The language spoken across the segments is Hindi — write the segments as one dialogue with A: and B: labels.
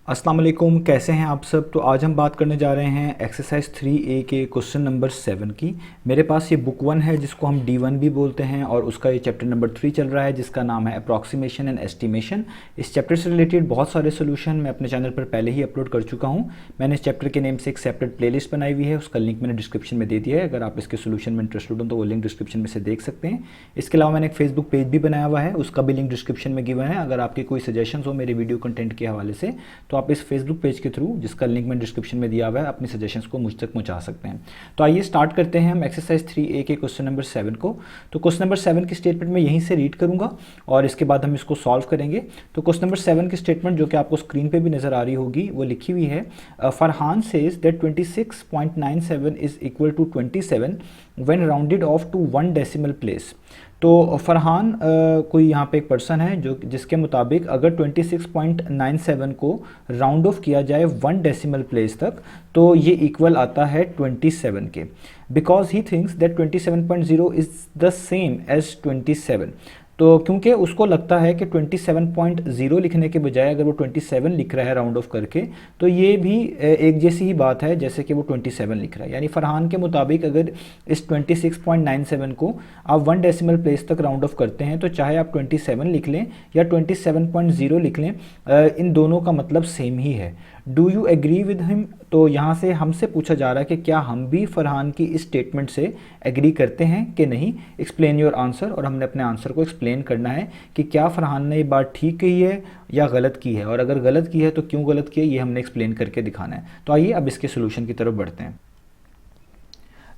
A: अस्सलाम वालेकुम, कैसे हैं आप सब। तो आज हम बात करने जा रहे हैं एक्सरसाइज 3A के क्वेश्चन नंबर 7 की। मेरे पास ये बुक 1 है जिसको हम D1 भी बोलते हैं और उसका ये चैप्टर नंबर 3 चल रहा है जिसका नाम है अप्रॉक्सीमेशन एंड एस्टिमेशन। इस चैप्टर से रिलेटेड बहुत सारे सोल्यूशन मैं अपने चैनल पर पहले ही अपलोड कर चुका हूँ। मैंने इस चैप्टर के नेम से एक सेपरेट प्लेलिस्ट बनाई हुई है, उसका लिंक मैंने डिस्क्रिप्शन में दे दिया है। अगर आप इसके सोल्यूशन में इंटरेस्टेड हो तो वो लिंक डिस्क्रिप्शन में से देख सकते हैं। इसके अलावा मैंने एक फेसबुक पेज भी बनाया हुआ है, उसका भी लिंक डिस्क्रिप्शन में गिवन है। अगर आपके कोई सजेशन हो मेरे वीडियो कंटेंट के हवाले से तो आप इस फेसबुक पेज के थ्रू, जिसका लिंक मैं डिस्क्रिप्शन में दिया हुआ है, अपनी सजेशंस को मुझ तक पहुंचा सकते हैं। तो आइए स्टार्ट करते हैं हम एक्सरसाइज 3A के क्वेश्चन नंबर 7 को। तो क्वेश्चन नंबर 7 की स्टेटमेंट मैं यहीं से रीड करूंगा और इसके बाद हम इसको सॉल्व करेंगे। तो क्वेश्चन नंबर 7 की स्टेटमेंट जो कि आपको स्क्रीन पे भी नजर आ रही होगी वो लिखी हुई है, Farhan says that 26.97 is equal to 27 when rounded off to 1 decimal place. तो फरहान कोई यहाँ पे एक पर्सन है जो जिसके मुताबिक अगर 26.97 को राउंड ऑफ किया जाए 1 डेसिमल प्लेस तक तो ये इक्वल आता है 27 के। Because he thinks that 27.0 is the same as 27। तो क्योंकि उसको लगता है कि 27.0 लिखने के बजाय अगर वो 27 लिख रहा है राउंड ऑफ करके तो ये भी एक जैसी ही बात है जैसे कि वो 27 लिख रहा है। यानी फरहान के मुताबिक अगर इस 26.97 को आप 1 डेसिमल प्लेस तक राउंड ऑफ करते हैं तो चाहे आप 27 लिख लें या 27.0 लिख लें, इन दोनों का मतलब सेम ही है। Do you agree with him? तो यहाँ से हमसे पूछा जा रहा है कि क्या हम भी फरहान की इस स्टेटमेंट से एग्री करते हैं कि नहीं। एक्सप्लेन योर आंसर, और हमने अपने आंसर को एक्सप्लेन करना है कि क्या फरहान ने ये बात ठीक कही है या गलत की है, और अगर गलत की है तो क्यों गलत की है ये हमने एक्सप्लेन करके दिखाना है। तो आइए अब इसके सोल्यूशन की तरफ बढ़ते हैं।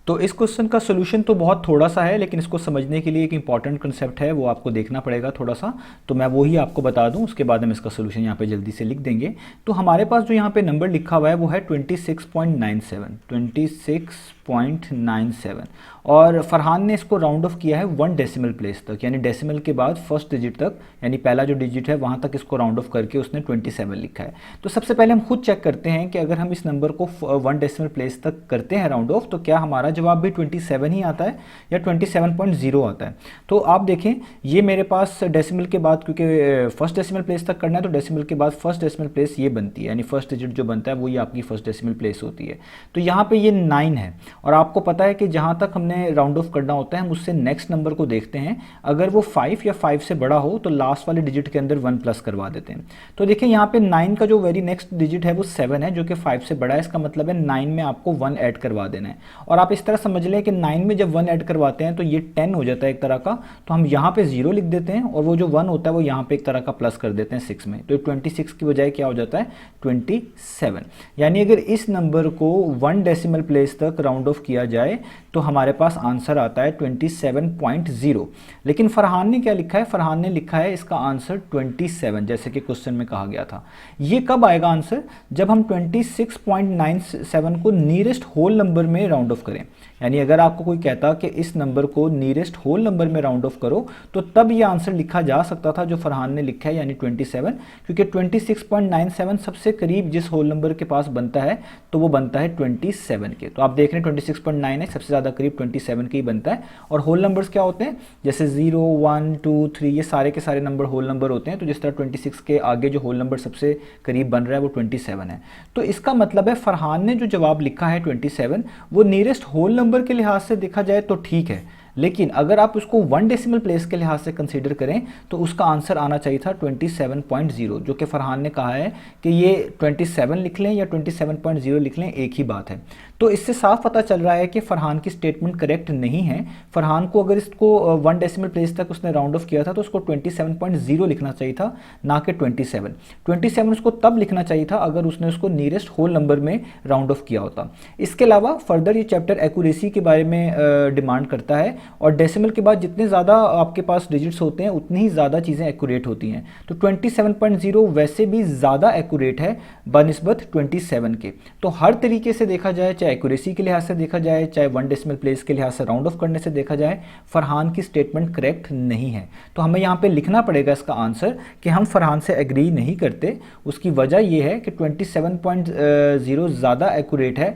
A: तो इस क्वेश्चन का सोल्यूशन तो बहुत थोड़ा सा है, लेकिन इसको समझने के लिए एक इंपॉर्टेंट कंसेप्ट है, वो आपको देखना पड़ेगा थोड़ा सा। तो मैं वो ही आपको बता दूं, उसके बाद हम इसका सोल्यूशन यहाँ पे जल्दी से लिख देंगे। तो हमारे पास जो यहाँ पे नंबर लिखा हुआ है वो है 26.97 और फरहान ने इसको राउंड ऑफ किया है 1 डेसिमल प्लेस तक, यानी डेसिमल के बाद फर्स्ट डिजिट तक, यानी पहला जो डिजिट है वहाँ तक इसको राउंड ऑफ करके उसने 27 लिखा है। तो सबसे पहले हम खुद चेक करते हैं कि अगर हम इस नंबर को 1 डेसिमल प्लेस तक करते हैं राउंड ऑफ तो क्या हमारा जवाब भी 27 ही आता है या 27.0 आता है। तो आप देखें ये मेरे पास डेसिमल के बाद, क्योंकि फर्स्ट डेसिमल प्लेस तक करना है तो डेसिमल के बाद फर्स्ट डेसिमल प्लेस ये बनती है, यानी फर्स्ट डिजिट जो बनता है वो ये आपकी फर्स्ट डेसिमल प्लेस होती है। तो यहाँ पे ये 9 है और आपको पता है कि जहाँ तक हमने राउंड ऑफ करना होता है हम उससे नेक्स्ट नंबर को देखते हैं, अगर वो 5 या 5 से बड़ा हो तो लास्ट वाले डिजिट के अंदर 1 प्लस करवा देते हैं। तो देखिए यहाँ पे 9 का जो वेरी नेक्स्ट डिजिट है वो 7 है जो कि 5 से बड़ा है, इसका मतलब है 9 में आपको 1 ऐड करवा देना है। और आप इस तरह समझ लें कि 9 में जब 1 ऐड करवाते हैं तो ये 10 हो जाता है एक तरह का, तो हम यहाँ पे 0 लिख देते हैं और वो जो 1 होता है वो यहाँ पे एक तरह का प्लस कर देते हैं 6 में, तो 26 की बजाय क्या हो जाता है 27। यानी अगर इस नंबर को 1 डेसिमल प्लेस तक राउंड ऑफ किया जाए तो हमारे पास आंसर आता है 27.0। लेकिन फरहान ने क्या लिखा है, फरहान ने लिखा है इसका आंसर 27, जैसे कि क्वेश्चन में कहा गया था। ये कब आएगा आंसर, जब हम 26.97 को नियरेस्ट होल नंबर में राउंड ऑफ करें। यानी अगर आपको कोई कहता कि इस नंबर को नियरेस्ट होल नंबर में राउंड ऑफ करो तो तब ये आंसर लिखा जा सकता था जो फरहान ने लिखा है, यानी 27, क्योंकि 26.97 सबसे करीब जिस होल नंबर के पास बनता है तो वो बनता है 27 के। तो आप देख रहे हैं 26.9 है, सबसे ज़्यादा करीब 27 के ही बनता है। और होल नंबर्स क्या होते हैं, जैसे 0, 1, 2, 3 ये सारे के सारे नंबर होल नंबर होते हैं। तो जिस तरह 26 के आगे जो होल नंबर सबसे करीब बन रहा है वो 27 है। तो इसका मतलब है फरहान ने जो जवाब लिखा है 27 वो नियरेस्ट होल नंबर के लिहाज से देखा जाए तो ठीक है, लेकिन अगर आप उसको 1 डेसिमल प्लेस के लिहाज से कंसीडर करें तो उसका आंसर आना चाहिए था 27.0, जो कि फरहान ने कहा है कि ये 27 लिख लें या 27.0 लिख लें एक ही बात है। तो इससे साफ पता चल रहा है कि फरहान की स्टेटमेंट करेक्ट नहीं है। फरहान को अगर इसको 1 डेसिमल प्लेस तक उसने राउंड ऑफ किया था तो उसको 27.0 लिखना चाहिए था, ना कि 27 उसको तब लिखना चाहिए था अगर उसने उसको नियरेस्ट होल नंबर में राउंड ऑफ किया होता। इसके अलावा फर्दर ये चैप्टर एक्यूरेसी के बारे में डिमांड करता है, और डेसिमल के बाद जितने ज़्यादा आपके पास डिजिट्स होते हैं उतनी ही ज़्यादा चीज़ें एक्यूरेट होती हैं। तो 27.0 वैसे भी ज़्यादा एक्यूरेट है बनिस्बत 27 के। तो हर तरीके से देखा जाए, चाहे एक्यूरेसी के लिहाज से देखा जाए, चाहे 1 डेसिमल प्लेस के लिहाज से राउंड ऑफ करने से देखा जाए, फरहान की स्टेटमेंट करेक्ट नहीं है। तो हमें यहाँ पे लिखना पड़ेगा इसका आंसर कि हम फरहान से एग्री नहीं करते। उसकी वजह ये है कि 27.0 ज़्यादा एक्यूरेट है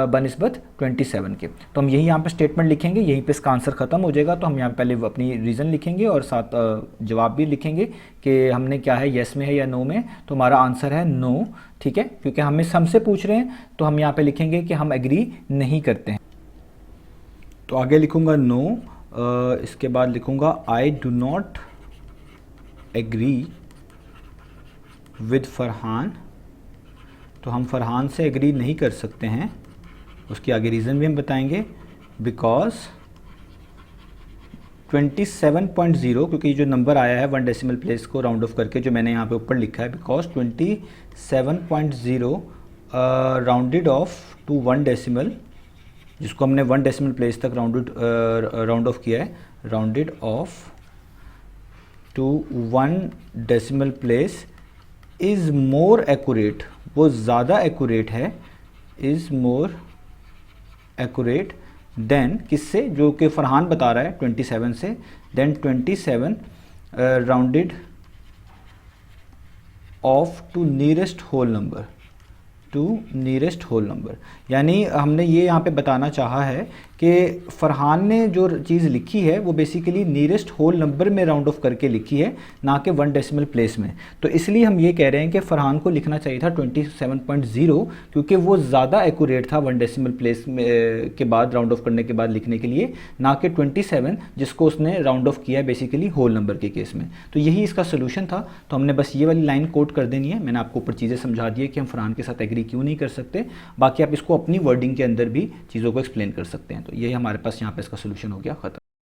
A: बनिस्बत 27 के। तो हम यही यहाँ पे स्टेटमेंट लिखेंगे, यहीं पे इसका आंसर ख़त्म हो जाएगा। तो हम यहाँ पहले अपनी रीज़न लिखेंगे और साथ जवाब भी लिखेंगे कि हमने क्या है, येस में है या नो में। तो हमारा आंसर है नो, ठीक है, क्योंकि हमसे पूछ रहे हैं तो हम यहाँ पे लिखेंगे कि हम एग्री नहीं करते हैं। तो आगे लिखूँगा नो, इसके बाद लिखूँगा I do not agree with Farhan. तो हम फरहान से एग्री नहीं कर सकते हैं, उसकी आगे रीज़न भी हम बताएंगे। बिकॉज 27.0, क्योंकि जो नंबर आया है 1 डेसिमल प्लेस को राउंड ऑफ करके, जो मैंने यहाँ पे ऊपर लिखा है, because 27.0 rounded off to 1 decimal, जिसको हमने 1 डेसिमल प्लेस तक राउंड ऑफ किया है, rounded off to 1 decimal place is more accurate, वो ज़्यादा एक्यूरेट है, इज़ मोर एक्यूरेट देन, किससे, जो कि फरहान बता रहा है 27 से, then 27 rounded off to nearest whole number, to nearest whole number. यानी हमने ये यहाँ पे बताना चाहा है कि फरहान ने जो चीज़ लिखी है वो बेसिकली नियरेस्ट होल नंबर में राउंड ऑफ करके लिखी है, ना कि 1 डेसिमल प्लेस में। तो इसलिए हम ये कह रहे हैं कि फरहान को लिखना चाहिए था 27.0, क्योंकि वो ज़्यादा एक्यूरेट था 1 डेसिमल प्लेस में के बाद राउंड ऑफ करने के बाद लिखने के लिए, ना कि 27 जिसको उसने राउंड ऑफ किया है बेसिकली होल नंबर के केस में। तो यही इसका सोल्यूशन था। तो हमने बस ये वाली लाइन कोट कर देनी है। मैंने आपको ऊपर चीज़ें समझा दी है कि हम फरहान के साथ एग्री क्यों नहीं कर सकते। बाकी आप इसको अपनी वर्डिंग के अंदर भी चीज़ों को एक्सप्लेन कर सकते हैं। तो ये हमारे पास यहाँ पे इसका सोल्यूशन हो गया, ख़त्म।